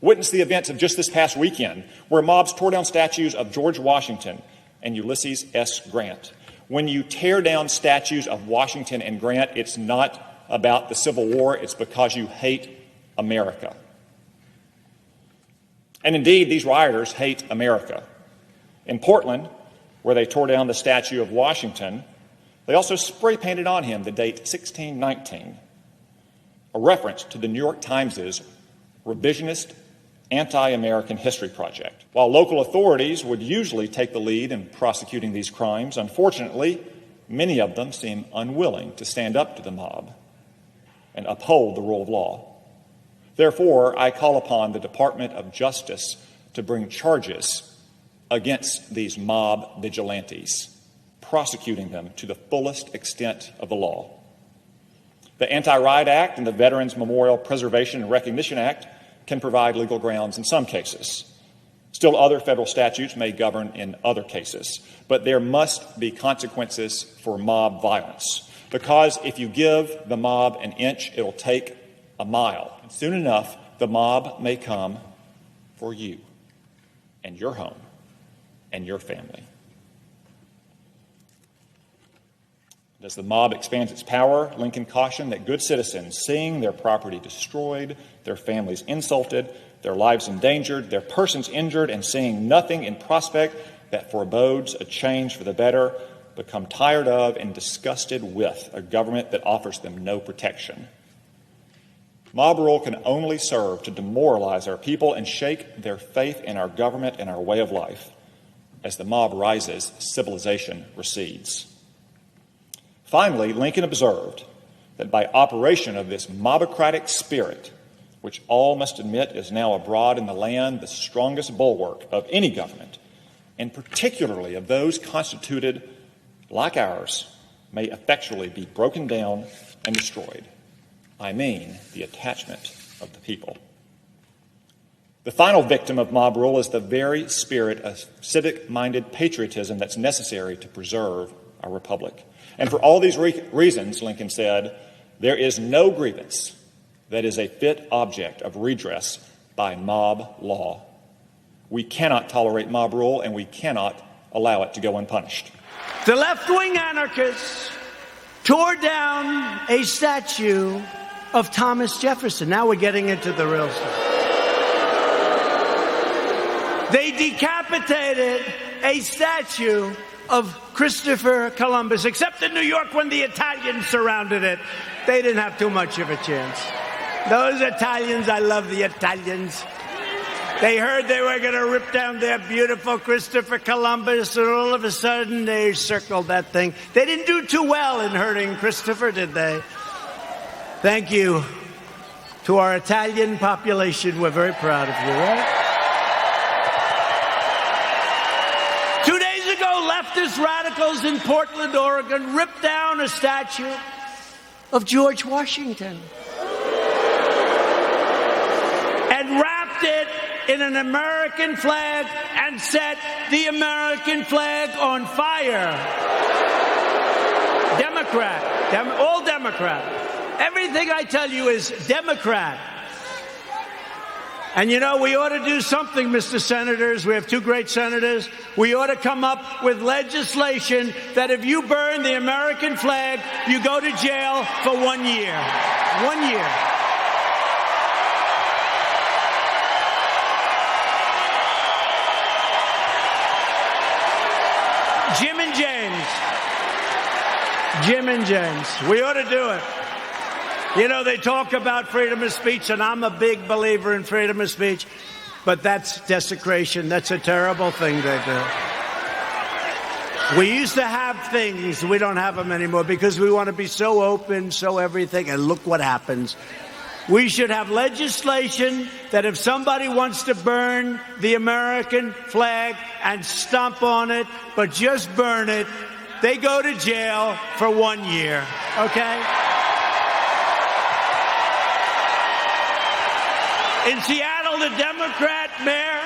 Witness the events of just this past weekend, where mobs tore down statues of George Washington and Ulysses S. Grant. When you tear down statues of Washington and Grant, it's not about the Civil War, it's because you hate America. And indeed, these rioters hate America. In Portland, where they tore down the statue of Washington, they also spray painted on him the date 1619, a reference to the New York Times' revisionist anti-American history project. While local authorities would usually take the lead in prosecuting these crimes, unfortunately, many of them seem unwilling to stand up to the mob and uphold the rule of law. Therefore, I call upon the Department of Justice to bring charges against these mob vigilantes, prosecuting them to the fullest extent of the law. The Anti-Riot Act and the Veterans Memorial Preservation and Recognition Act can provide legal grounds in some cases. Still, other federal statutes may govern in other cases. But there must be consequences for mob violence, because if you give the mob an inch, it'll take a mile. And soon enough, the mob may come for you and your home and your family. As the mob expands its power, Lincoln cautioned that good citizens, seeing their property destroyed, their families insulted, their lives endangered, their persons injured, and seeing nothing in prospect that forebodes a change for the better, become tired of and disgusted with a government that offers them no protection. Mob rule can only serve to demoralize our people and shake their faith in our government and our way of life. As the mob rises, civilization recedes. Finally, Lincoln observed that by operation of this mobocratic spirit, which all must admit is now abroad in the land, the strongest bulwark of any government, and particularly of those constituted like ours, may effectually be broken down and destroyed. I mean the attachment of the people. The final victim of mob rule is the very spirit of civic-minded patriotism that's necessary to preserve our republic. And for all these reasons, Lincoln said, there is no grievance that is a fit object of redress by mob law. We cannot tolerate mob rule, and we cannot allow it to go unpunished. The left-wing anarchists tore down a statue of Thomas Jefferson. Now we're getting into the real stuff. They decapitated a statue of Christopher Columbus, except in New York when the Italians surrounded it. They didn't have too much of a chance. Those Italians, I love the Italians. They heard they were going to rip down their beautiful Christopher Columbus, and all of a sudden they circled that thing. They didn't do too well in hurting Christopher, did they? Thank you to our Italian population. We're very proud of you, right? 2 days ago, leftist radicals in Portland, Oregon, ripped down a statue of George Washington and wrapped it in an American flag and set the American flag on fire. Democrat, all Democrat. Everything I tell you is Democrat. And you know, we ought to do something, Mr. Senators. We have two great senators. We ought to come up with legislation that if you burn the American flag, you go to jail for 1 year. 1 year. Jim and James. We ought to do it. You know, they talk about freedom of speech, and I'm a big believer in freedom of speech, but that's desecration. That's a terrible thing they do. We used to have things. We don't have them anymore because we want to be so open, so everything, and look what happens. We should have legislation that if somebody wants to burn the American flag and stomp on it, but just burn it, they go to jail for 1 year, okay? In Seattle, the Democrat mayor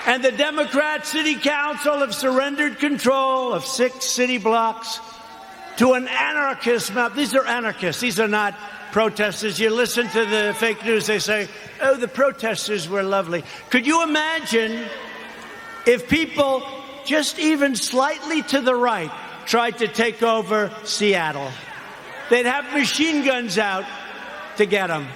and the Democrat city council have surrendered control of 6 city blocks to an anarchist mob. These are anarchists. These are not protesters. You listen to the fake news, they say, oh, the protesters were lovely. Could you imagine if people just even slightly to the right tried to take over Seattle? They'd have machine guns out to get them.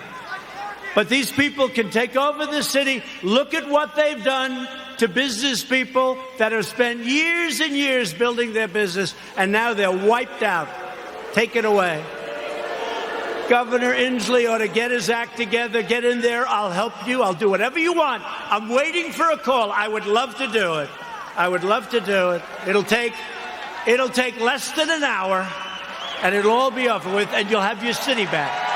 But these people can take over the city. Look at what they've done to business people that have spent years and years building their business, and now they're wiped out. Take it away. Governor Inslee ought to get his act together. Get in there. I'll help you. I'll do whatever you want. I'm waiting for a call. I would love to do it. I would love to do it. It'll take less than an hour, and it'll all be over with, and you'll have your city back.